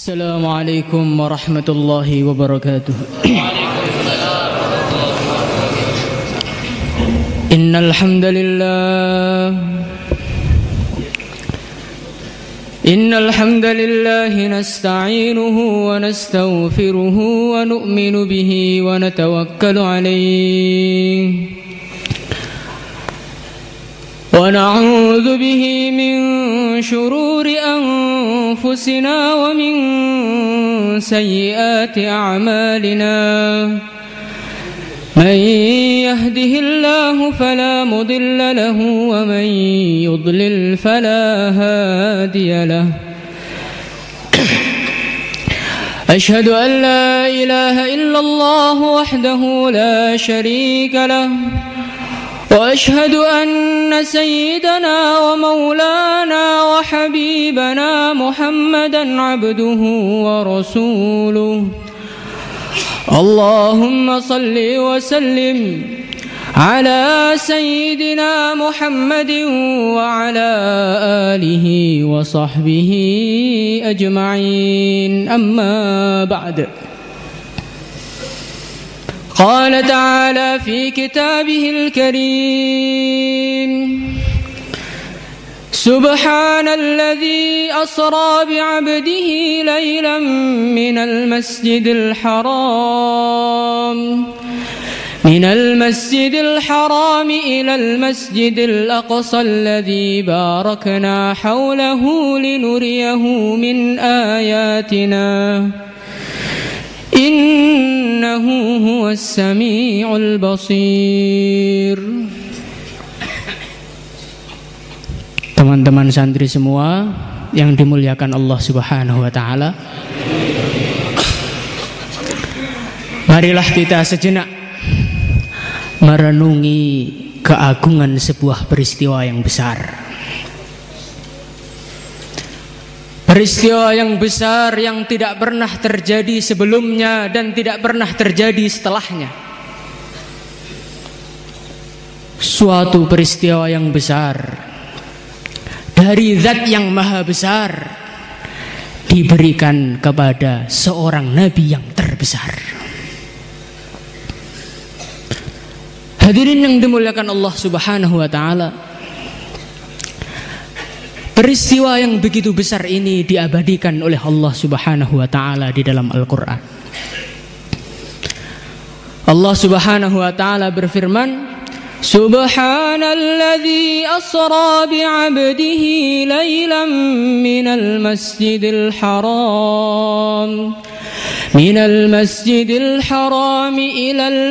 Assalamualaikum warahmatullahi wabarakatuh. Innal hamdalillah nasta'inuhu wa nastaghfiruhu wa nu'minu bihi wa natawakkalu alayhi wa na'udzu bihi min shururi anfusina wa min sayyiati a'malina. Man yahdihillahu fala mudilla lahu wa man yudlil fala hadiya lahu. Ashhadu an la ilaha illallah wahdahu la sharika lahu وأشهد أن سيدنا ومولانا وحبيبنا محمدا عبده ورسوله. اللهم صل وسلم على سيدنا محمد وعلى آله وصحبه أجمعين. أما بعد، قال تعالى في كتابه الكريم: سبحان الذي أسرى بعبده ليلا من المسجد الحرام إلى المسجد الأقصى الذي باركنا حوله لنريه من آياتنا Innahu huwas sami'ul basir. Teman-teman santri semua yang dimuliakan Allah Subhanahu wa taala, marilah kita sejenak merenungi keagungan sebuah peristiwa yang besar. Peristiwa yang besar yang tidak pernah terjadi sebelumnya dan tidak pernah terjadi setelahnya. Suatu peristiwa yang besar dari Zat yang maha besar diberikan kepada seorang nabi yang terbesar. Hadirin yang dimuliakan Allah Subhanahu wa taala, peristiwa yang begitu besar ini diabadikan oleh Allah Subhanahu wa taala di dalam Al-Qur'an. Allah Subhanahu wa taala berfirman: Subhanalladzi asra bi'abdihi lailan minal masjidil haram ilal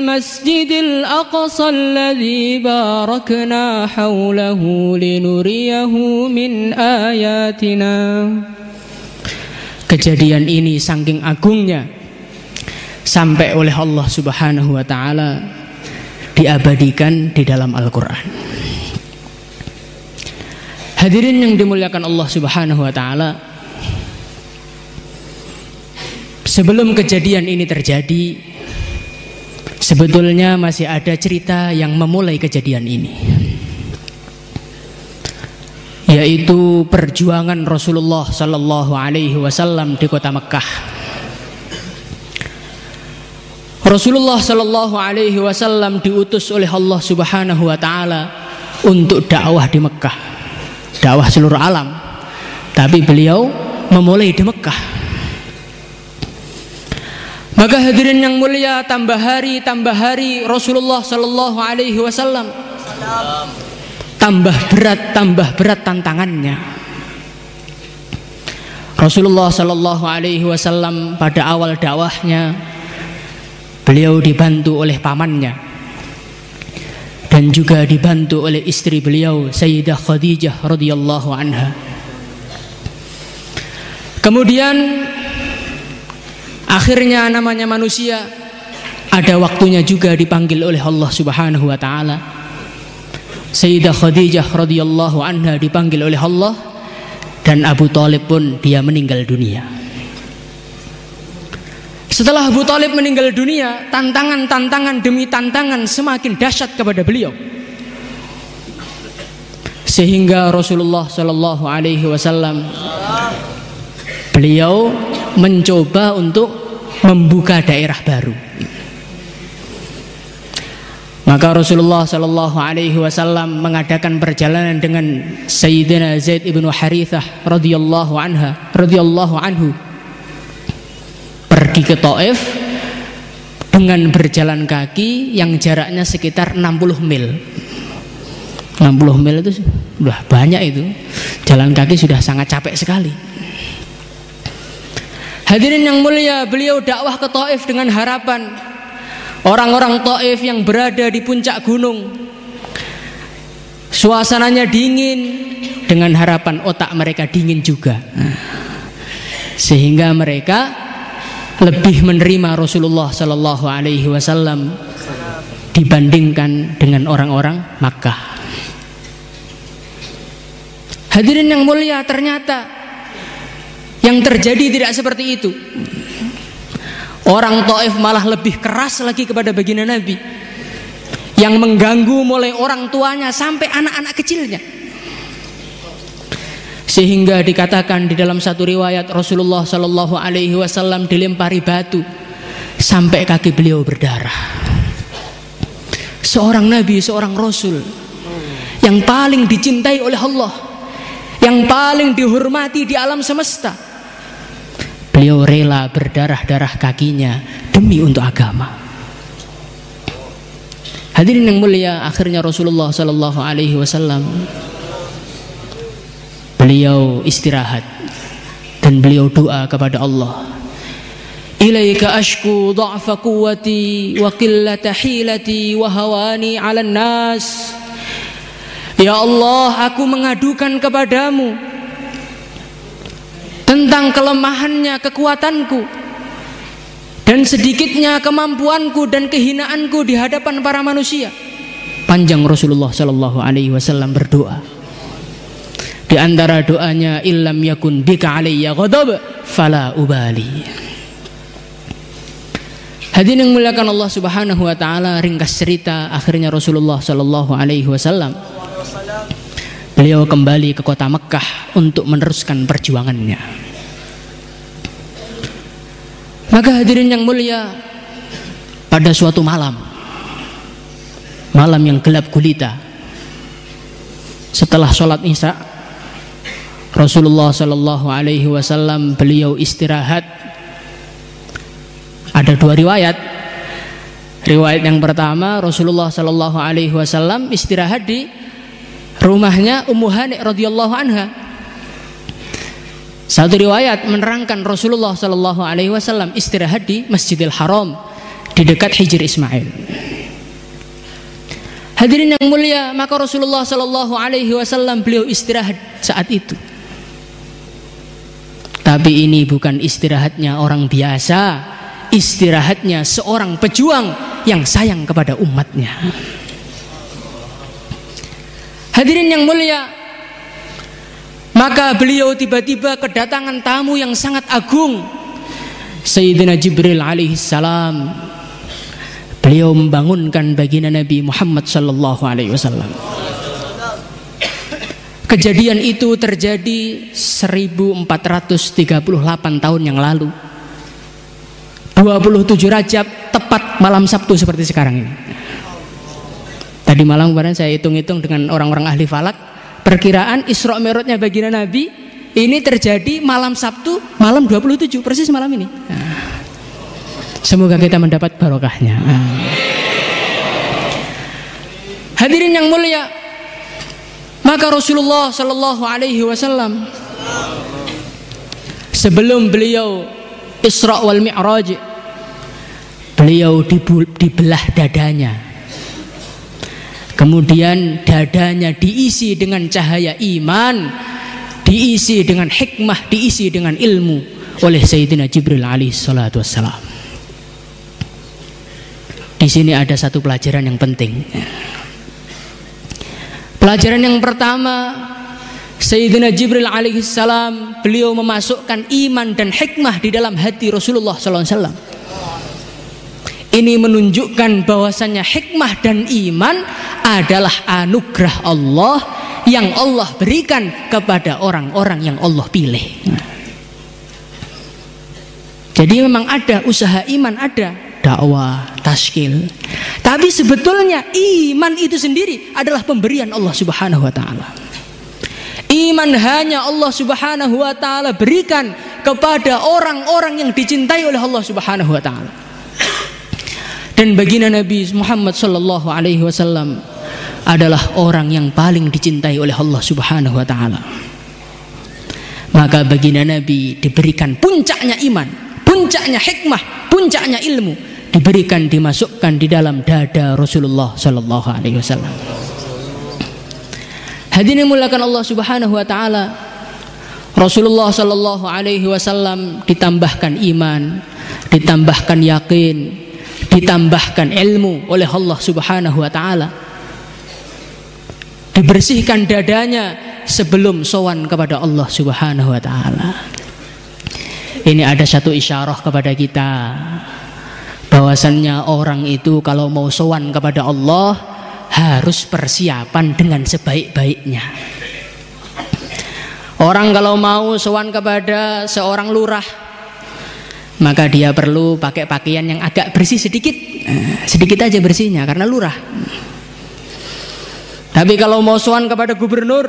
masjidil aqsa alladzi barakna haulahu linuriyahu min ayatina. Kejadian ini saking agungnya sampai oleh Allah Subhanahu wa taala diabadikan di dalam Al-Qur'an. Hadirin yang dimuliakan Allah Subhanahu wa taala, sebelum kejadian ini terjadi, sebetulnya masih ada cerita yang memulai kejadian ini, yaitu perjuangan Rasulullah sallallahu alaihi wasallam di kota Mekkah. Rasulullah sallallahu alaihi wasallam diutus oleh Allah Subhanahu wa taala untuk dakwah di Mekkah, dakwah seluruh alam, tapi beliau memulai di Mekkah. Maka hadirin yang mulia, tambah hari Rasulullah sallallahu alaihi wasallam tambah berat tantangannya. Rasulullah sallallahu alaihi wasallam pada awal dakwahnya beliau dibantu oleh pamannya dan juga dibantu oleh istri beliau Sayyidah Khadijah radhiyallahu anha. Kemudian akhirnya namanya manusia ada waktunya juga dipanggil oleh Allah Subhanahu wa taala. Sayyidah Khadijah radhiyallahu anha dipanggil oleh Allah dan Abu Thalib pun dia meninggal dunia. Setelah Abu Thalib meninggal dunia, tantangan demi tantangan semakin dahsyat kepada beliau. Sehingga Rasulullah Shallallahu Alaihi Wasallam beliau mencoba untuk membuka daerah baru. Maka Rasulullah Shallallahu Alaihi Wasallam mengadakan perjalanan dengan Sayyidina Zaid ibnu Harithah radhiyallahu anhu pergi ke Taif dengan berjalan kaki yang jaraknya sekitar 60 mil. 60 mil itu sudah banyak itu. Jalan kaki sudah sangat capek sekali. Hadirin yang mulia, beliau dakwah ke Taif dengan harapan orang-orang Taif yang berada di puncak gunung, suasananya dingin, dengan harapan otak mereka dingin juga, sehingga mereka lebih menerima Rasulullah Sallallahu Alaihi Wasallam dibandingkan dengan orang-orang Makkah. Hadirin yang mulia, ternyata yang terjadi tidak seperti itu. Orang Taif malah lebih keras lagi kepada baginda Nabi, yang mengganggu mulai orang tuanya sampai anak-anak kecilnya. Sehingga dikatakan di dalam satu riwayat Rasulullah Shallallahu Alaihi Wasallam dilempari batu sampai kaki beliau berdarah. Seorang Nabi, seorang Rasul yang paling dicintai oleh Allah, yang paling dihormati di alam semesta, beliau rela berdarah-darah kakinya demi untuk agama. Hadirin yang mulia, akhirnya Rasulullah Sallallahu Alaihi Wasallam beliau istirahat dan beliau doa kepada Allah. Ilaika ashku dha'fa quwwati wa qillata hilati wa hawani 'alan nas. Ya Allah, aku mengadukan kepadamu tentang kelemahannya kekuatanku dan sedikitnya kemampuanku dan kehinaanku di hadapan para manusia. Panjang Rasulullah Shallallahu Alaihi Wasallam berdoa. Di antara doanya, illam yakun bika alayya ghadab fala ubali. Hadirin yang muliakan Allah Subhanahu Wa Taala, ringkas cerita, akhirnya Rasulullah Shallallahu Alaihi Wasallam beliau kembali ke kota Mekkah untuk meneruskan perjuangannya. Maka hadirin yang mulia, pada suatu malam yang gelap gulita, setelah sholat isya, Rasulullah Shallallahu Alaihi Wasallam beliau istirahat. Ada dua riwayat. Riwayat yang pertama, Rasulullah Shallallahu Alaihi Wasallam istirahat di rumahnya Ummu Hani radhiyallahu anha. Satu riwayat menerangkan Rasulullah Shallallahu Alaihi Wasallam istirahat di Masjidil Haram di dekat Hijr Ismail. Hadirin yang mulia, maka Rasulullah Shallallahu Alaihi Wasallam beliau istirahat saat itu. Tapi ini bukan istirahatnya orang biasa, istirahatnya seorang pejuang yang sayang kepada umatnya. Hadirin yang mulia, maka beliau tiba-tiba kedatangan tamu yang sangat agung, Sayyidina Jibril alaihi salam. Beliau membangunkan baginda Nabi Muhammad sallallahu alaihi wasallam. Kejadian itu terjadi 1438 tahun yang lalu, 27 Rajab, tepat malam Sabtu seperti sekarang ini. Tadi malam kemarin saya hitung-hitung dengan orang-orang ahli falak, perkiraan Isra Mi'rajnya baginda Nabi ini terjadi malam Sabtu, malam 27, persis malam ini. Semoga kita mendapat barokahnya. Hadirin yang mulia, maka Rasulullah Shallallahu Alaihi Wasallam sebelum beliau Isra wal Mi'raj, beliau dibelah dadanya. Kemudian dadanya diisi dengan cahaya iman, diisi dengan hikmah, diisi dengan ilmu oleh Sayyidina Jibril alaihi salatu wassalam. Di sini ada satu pelajaran yang penting. Pelajaran yang pertama, Sayyidina Jibril alaihi salam beliau memasukkan iman dan hikmah di dalam hati Rasulullah sallallahu alaihi wasallam. Ini menunjukkan bahwasannya hikmah dan iman adalah anugerah Allah yang Allah berikan kepada orang-orang yang Allah pilih. Jadi memang ada usaha iman, ada dakwah, taskil. Tapi sebetulnya iman itu sendiri adalah pemberian Allah Subhanahu wa taala. Iman hanya Allah Subhanahu wa taala berikan kepada orang-orang yang dicintai oleh Allah Subhanahu wa taala. Dan baginda Nabi Muhammad sallallahu alaihi wasallam adalah orang yang paling dicintai oleh Allah Subhanahu wa taala. Maka baginda Nabi diberikan puncaknya iman, puncaknya hikmah, puncaknya ilmu, diberikan, dimasukkan di dalam dada Rasulullah sallallahu alaihi wasallam. Hadirin dimuliakan Allah Subhanahu wa taala, Rasulullah sallallahu alaihi wasallam ditambahkan iman, ditambahkan yakin, ditambahkan ilmu oleh Allah Subhanahu wa taala. Dibersihkan dadanya sebelum sowan kepada Allah Subhanahu wa taala. Ini ada satu isyarah kepada kita bahwasannya orang itu kalau mau sowan kepada Allah harus persiapan dengan sebaik-baiknya. Orang kalau mau sowan kepada seorang lurah, maka dia perlu pakai pakaian yang agak bersih sedikit, sedikit aja bersihnya karena lurah. Tapi kalau mau sowan kepada gubernur,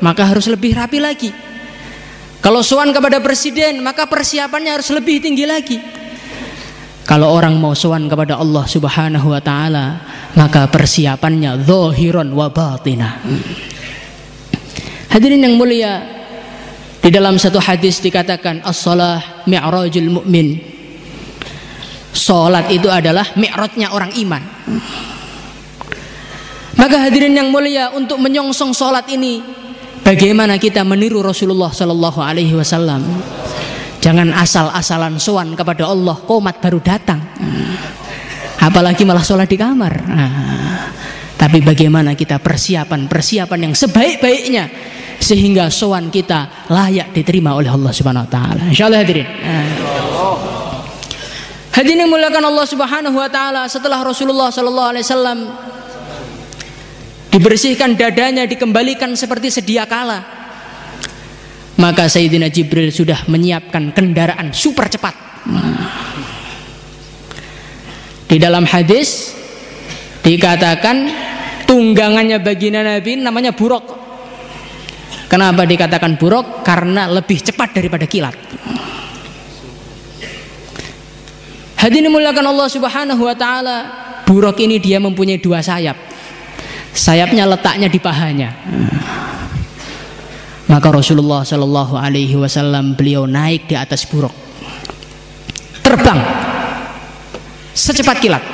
maka harus lebih rapi lagi. Kalau sowan kepada presiden, maka persiapannya harus lebih tinggi lagi. Kalau orang mau sowan kepada Allah Subhanahu wa taala, maka persiapannya zahiran wa batinah. Hadirin yang mulia, di dalam satu hadis dikatakan as-shalah mi'rajul mu'min. Salat itu adalah mi'rajnya orang iman. Maka hadirin yang mulia, untuk menyongsong salat ini, bagaimana kita meniru Rasulullah sallallahu alaihi wasallam? Jangan asal-asalan sowan kepada Allah, qomat baru datang. Apalagi malah sholat di kamar. Tapi bagaimana kita persiapan yang sebaik-baiknya sehingga sowan kita layak diterima oleh Allah Subhanahu wa taala. Insyaallah hadirin. Hadirin muliakan Allah Subhanahu wa taala, setelah Rasulullah sallallahu alaihi wasallam dibersihkan dadanya, dikembalikan seperti sedia kala, maka Sayyidina Jibril sudah menyiapkan kendaraan super cepat. Di dalam hadis dikatakan tunggangannya baginda Nabi namanya buraq. Kenapa dikatakan buraq? Karena lebih cepat daripada kilat. Hadirin muliakan Allah Subhanahu wa taala, buraq ini dia mempunyai dua sayap. Sayapnya letaknya di pahanya. Maka Rasulullah sallallahu alaihi wasallam beliau naik di atas buraq, terbang secepat kilat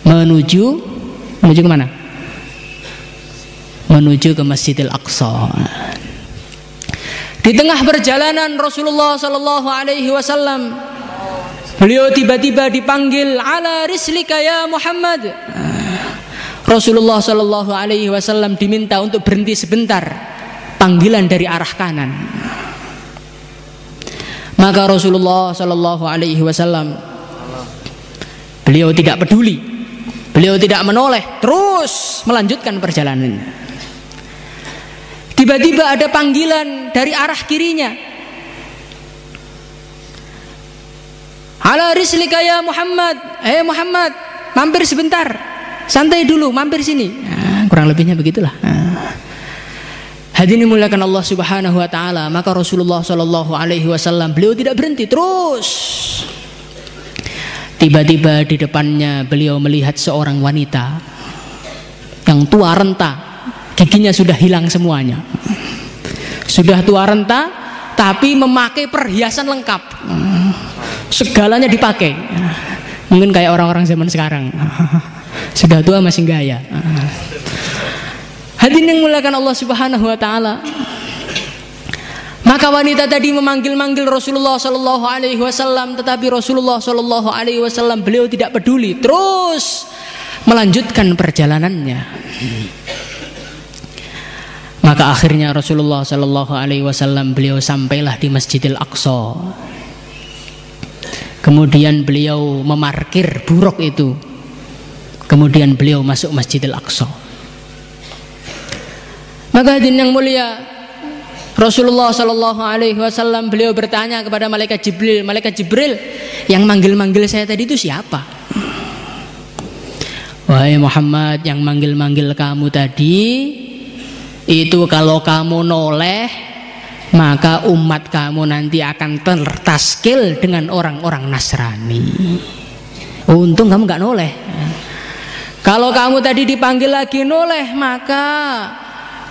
menuju kemana? Menuju ke Masjidil Aqsa. Di tengah perjalanan Rasulullah sallallahu alaihi wasallam, beliau tiba-tiba dipanggil, ala rislika ya Muhammad. Rasulullah sallallahu alaihi wasallam diminta untuk berhenti sebentar. Panggilan dari arah kanan. Maka Rasulullah sallallahu alaihi wasallam beliau tidak peduli, beliau tidak menoleh, terus melanjutkan perjalanannya. Tiba-tiba ada panggilan dari arah kirinya, ala rislika ya Muhammad, Muhammad, mampir sebentar, santai dulu, mampir sini. Kurang lebihnya begitulah. Hadirin muliakan Allah Subhanahu wa taala, maka Rasulullah sallallahu alaihi wasallam beliau tidak berhenti, terus. Tiba-tiba di depannya beliau melihat seorang wanita yang tua renta, giginya sudah hilang semuanya. Sudah tua renta tapi memakai perhiasan lengkap. Segalanya dipakai. Mungkin kayak orang-orang zaman sekarang. Sudah tua masih gaya. Hadirin yang muliakan Allah Subhanahu wa taala. Maka wanita tadi memanggil-manggil Rasulullah sallallahu alaihi wasallam, tetapi Rasulullah sallallahu alaihi wasallam beliau tidak peduli, terus melanjutkan perjalanannya. Maka akhirnya Rasulullah sallallahu alaihi wasallam beliau sampailah di Masjidil Aqsa. Kemudian beliau memarkir buraq itu. Kemudian beliau masuk Masjidil Aqsa. Maka hadirin yang mulia, Rasulullah Shallallahu Alaihi Wasallam beliau bertanya kepada malaikat Jibril, yang manggil-manggil saya tadi itu siapa? Wahai Muhammad, yang manggil-manggil kamu tadi itu kalau kamu noleh, maka umat kamu nanti akan tertaskil dengan orang-orang Nasrani. Untung kamu nggak noleh. Kalau kamu tadi dipanggil lagi noleh, maka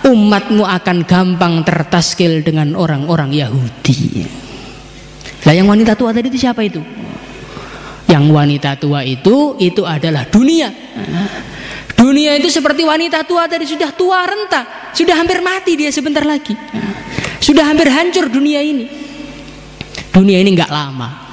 umatmu akan gampang tertaskil dengan orang-orang Yahudi. Lah yang wanita tua tadi itu siapa itu? Yang wanita tua itu adalah dunia. Dunia itu seperti wanita tua tadi, sudah tua renta, sudah hampir mati dia sebentar lagi. Sudah hampir hancur dunia ini. Dunia ini nggak lama.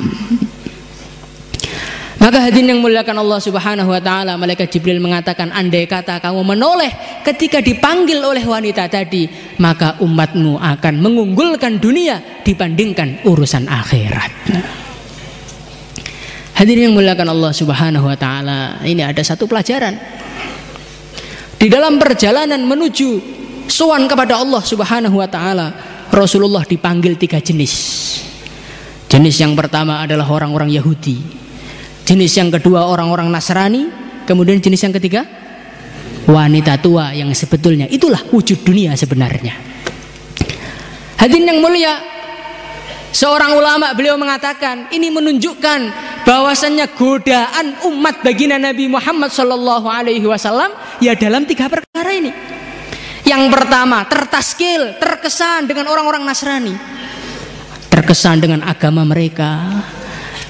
Maka hadirin yang muliakan Allah Subhanahu wa taala, malaikat Jibril mengatakan, andai kata kamu menoleh ketika dipanggil oleh wanita tadi, maka umatmu akan mengunggulkan dunia dibandingkan urusan akhirat. Hadirin yang muliakan Allah Subhanahu wa taala, ini ada satu pelajaran. Di dalam perjalanan menuju sowan kepada Allah Subhanahu wa taala, Rasulullah dipanggil 3 jenis. Jenis yang pertama adalah orang-orang Yahudi. Jenis yang kedua orang-orang Nasrani. Kemudian jenis yang ketiga wanita tua, yang sebetulnya itulah wujud dunia sebenarnya. Hadirin yang mulia, seorang ulama beliau mengatakan ini menunjukkan bahwasannya godaan umat baginda Nabi Muhammad Sallallahu Alaihi Wasallam ya dalam 3 perkara ini. Yang pertama, tertaskil, terkesan dengan orang-orang Nasrani, terkesan dengan agama mereka,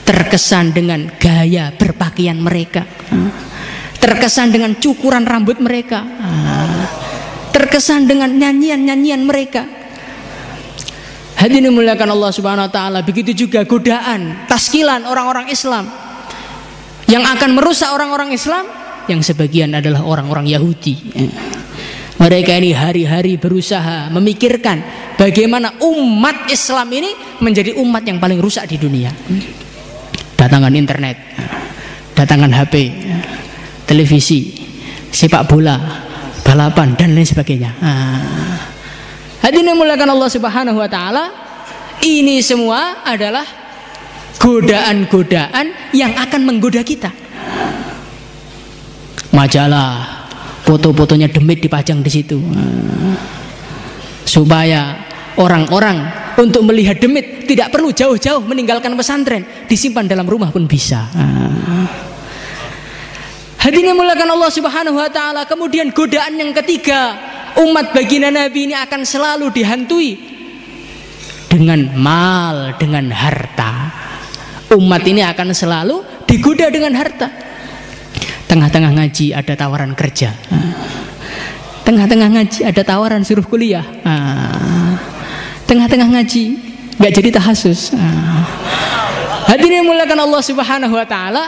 terkesan dengan gaya berpakaian mereka, terkesan dengan cukuran rambut mereka, terkesan dengan nyanyian-nyanyian mereka. Hadirin dimuliakan Allah Subhanahu wa taala, begitu juga godaan, taskilan orang-orang Islam yang akan merusak orang-orang Islam, yang sebagian adalah orang-orang Yahudi. Mereka ini hari-hari berusaha memikirkan bagaimana umat Islam ini menjadi umat yang paling rusak di dunia. Datangan internet, datangan HP, televisi, sepak bola, balapan dan lain sebagainya. Hadirin dimuliakan Allah Subhanahu wa taala, ini semua adalah godaan-godaan yang akan menggoda kita. Majalah, foto-fotonya demit dipajang di situ, supaya orang-orang untuk melihat demit tidak perlu jauh-jauh meninggalkan pesantren, disimpan dalam rumah pun bisa. Hadirin dimuliakan Allah Subhanahu wa taala, kemudian godaan yang ketiga, umat baginda Nabi ini akan selalu dihantui dengan mal, dengan harta. Umat ini akan selalu digoda dengan harta. Tengah-tengah ngaji ada tawaran kerja, tengah-tengah ngaji ada tawaran suruh kuliah, tengah-tengah ngaji nggak jadi tahasus. Hadirin dimuliakan Allah Subhanahu wa taala,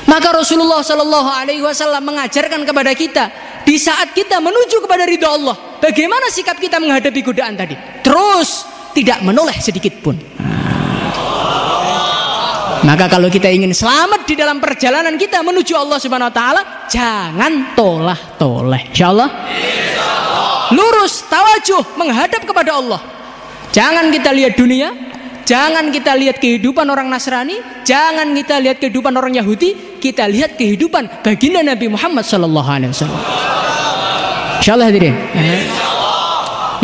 maka Rasulullah Shallallahu Alaihi Wasallam mengajarkan kepada kita di saat kita menuju kepada ridha Allah, bagaimana sikap kita menghadapi godaan tadi, terus tidak menoleh sedikit pun. Maka kalau kita ingin selamat di dalam perjalanan kita menuju Allah Subhanahu wa taala, jangan tolah-toleh. Insyaallah. Lurus, tawajuh menghadap kepada Allah. Jangan kita lihat dunia, jangan kita lihat kehidupan orang Nasrani, jangan kita lihat kehidupan orang Yahudi, kita lihat kehidupan baginda Nabi Muhammad sallallahu alaihi wasallam. Insyaallah hadirin.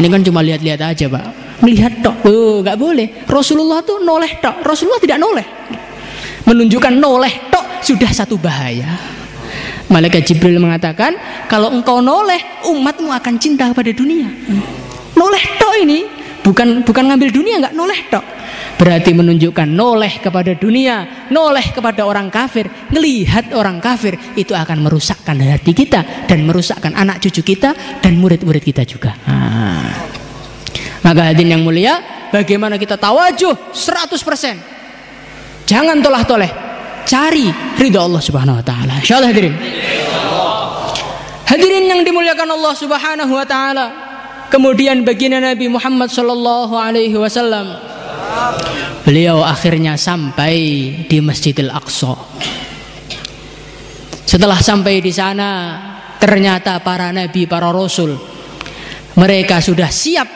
Ini kan cuma lihat-lihat aja, Pak. Melihat tok, nggak boleh. Rasulullah tuh noleh tok. Rasulullah tidak noleh. Menunjukkan noleh tok sudah satu bahaya. Malaikat Jibril mengatakan, kalau engkau noleh, umatmu akan cinta kepada dunia. Noleh tok ini bukan ngambil dunia, nggak noleh tok. Berarti menunjukkan noleh kepada dunia, noleh kepada orang kafir, ngelihat orang kafir itu akan merusakkan hati kita dan merusakkan anak cucu kita dan murid-murid kita juga. Maka hadirin yang mulia, bagaimana kita tawajuh 100%. Jangan tolah-toleh, cari ridha Allah Subhanahu wa taala. Insyaallah hadirin. Hadirin yang dimuliakan Allah Subhanahu wa taala. Kemudian baginda Nabi Muhammad sallallahu alaihi wasallam, beliau akhirnya sampai di Masjidil Aqsa. Setelah sampai di sana, ternyata para nabi, para rasul, mereka sudah siap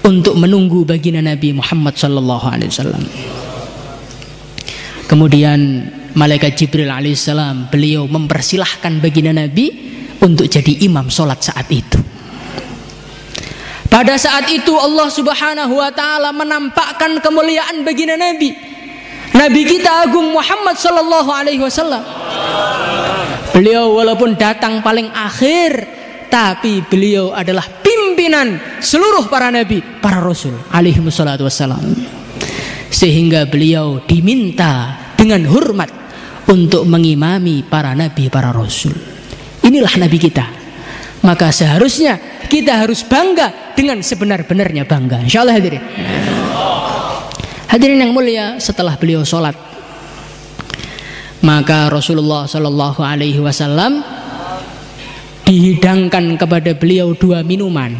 untuk menunggu baginda Nabi Muhammad sallallahu alaihi wasallam. Kemudian malaikat Jibril alaihissalam, beliau mempersilahkan baginda Nabi untuk jadi imam sholat saat itu. Pada saat itu Allah subhanahu wa ta'ala menampakkan kemuliaan baginda Nabi, Nabi kita agung Muhammad sallallahu alaihi wasallam. Beliau walaupun datang paling akhir, tapi beliau adalah pimpinan seluruh para nabi, para rasul alaihi wassalatu wassalam. Sehingga beliau diminta dengan hormat untuk mengimami para nabi, para rasul. Inilah nabi kita. Maka seharusnya kita harus bangga dengan sebenar-benarnya bangga. Insyaallah hadirin. Hadirin yang mulia, setelah beliau sholat, maka Rasulullah sallallahu alaihi wasallam dihidangkan kepada beliau 2 minuman.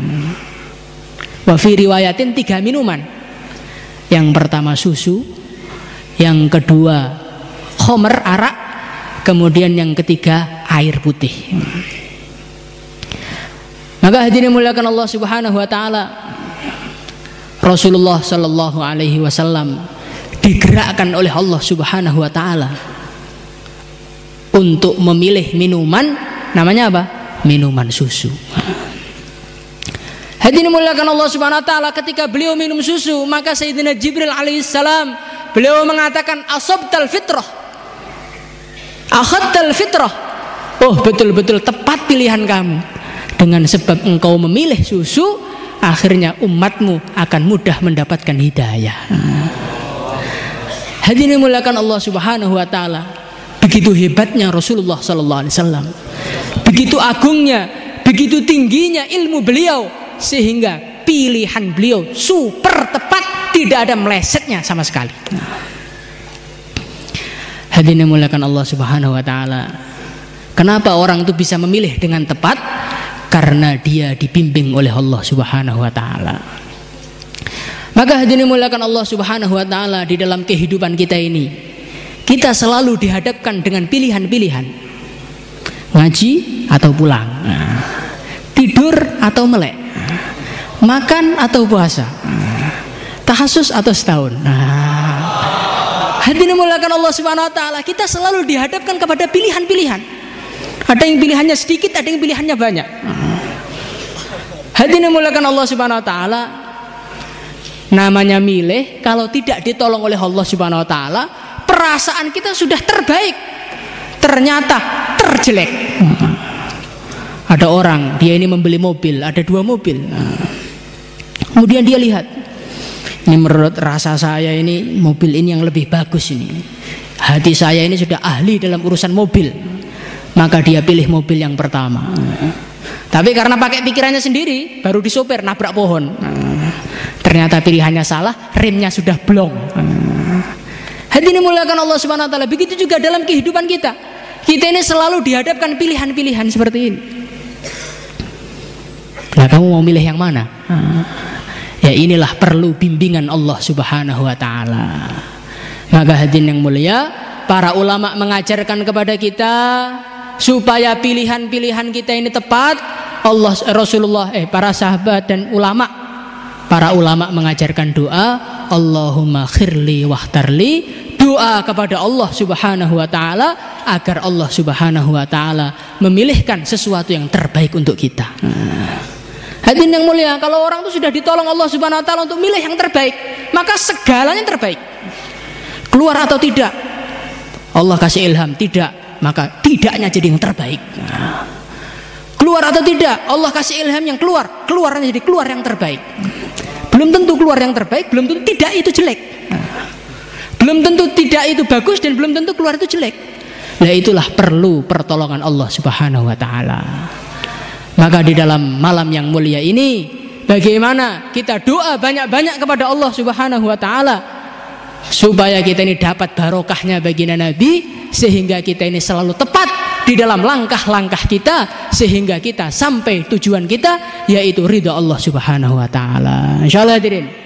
Wa fi riwayatin 3 minuman. Yang pertama susu, yang kedua khomer, arak, kemudian yang ketiga air putih. Maka hadirin muliakan Allah subhanahu wa ta'ala, Rasulullah sallallahu alaihi wasallam digerakkan oleh Allah subhanahu wa ta'ala untuk memilih minuman, namanya apa? Minuman susu. Hadirin muliakan Allah subhanahu wa ta'ala, ketika beliau minum susu, maka Sayyidina Jibril alaihissalam, beliau mengatakan asabtal fitrah, akhadtal fitrah. Oh, betul-betul tepat pilihan kamu. Dengan sebab engkau memilih susu, akhirnya umatmu akan mudah mendapatkan hidayah. Hadirin muliakan Allah subhanahu wa ta'ala, begitu hebatnya Rasulullah sallallahu alaihi wasallam, begitu agungnya, begitu tingginya ilmu beliau, sehingga pilihan beliau super tepat, tidak ada melesetnya sama sekali. Hadirin muliakan Allah subhanahu wa ta'ala, kenapa orang itu bisa memilih dengan tepat? Karena dia dibimbing oleh Allah subhanahu wa ta'ala. Maka hadirin muliakan Allah subhanahu wa ta'ala, di dalam kehidupan kita ini, kita selalu dihadapkan dengan pilihan-pilihan. Ngaji atau pulang, tidur atau melek, makan atau puasa, tahassus atau setahun. Hadirin muliakan Allah subhanahu wa ta'ala, kita selalu dihadapkan kepada pilihan-pilihan. Ada yang pilihannya sedikit, ada yang pilihannya banyak. Hadirin muliakan Allah subhanahu wa ta'ala, namanya milih, kalau tidak ditolong oleh Allah subhanahu wa ta'ala, perasaan kita sudah terbaik, ternyata terjelek. Ada orang, dia ini membeli mobil, ada 2 mobil. Kemudian dia lihat, ini menurut rasa saya ini mobil ini yang lebih bagus ini. Hati saya ini sudah ahli dalam urusan mobil. Maka dia pilih mobil yang pertama. Tapi karena pakai pikirannya sendiri, baru disopir, nabrak pohon. Ternyata pilihannya salah, remnya sudah blong. Hadirin muliakan Allah subhanahu wa ta'ala, begitu juga dalam kehidupan kita. Kita ini selalu dihadapkan pilihan-pilihan seperti ini. Nah, kamu mau milih yang mana? Ya, inilah perlu bimbingan Allah subhanahu wa ta'ala. Maka hadirin yang mulia, para ulama mengajarkan kepada kita supaya pilihan-pilihan kita ini tepat. Allah, Rasulullah, para sahabat dan ulama, para ulama mengajarkan doa, Allahumma khirli wahtarli, doa kepada Allah subhanahu wa ta'ala agar Allah subhanahu wa ta'ala memilihkan sesuatu yang terbaik untuk kita. Hadirin yang mulia, kalau orang itu sudah ditolong Allah subhanahu wa ta'ala untuk milih yang terbaik, maka segalanya terbaik. Keluar atau tidak, Allah kasih ilham, tidak, maka tidaknya jadi yang terbaik. Keluar atau tidak, Allah kasih ilham yang keluar, keluarnya jadi keluar yang terbaik. Belum tentu keluar yang terbaik, belum tentu tidak itu jelek. Belum tentu tidak itu bagus, dan belum tentu keluar itu jelek. Nah, itulah perlu pertolongan Allah subhanahu wa ta'ala. Maka di dalam malam yang mulia ini, bagaimana kita doa banyak-banyak kepada Allah subhanahu wa ta'ala supaya kita ini dapat barokahnya baginda Nabi, sehingga kita ini selalu tepat di dalam langkah-langkah kita, sehingga kita sampai tujuan kita, yaitu ridha Allah subhanahu wa ta'ala. Insyaallah hadirin.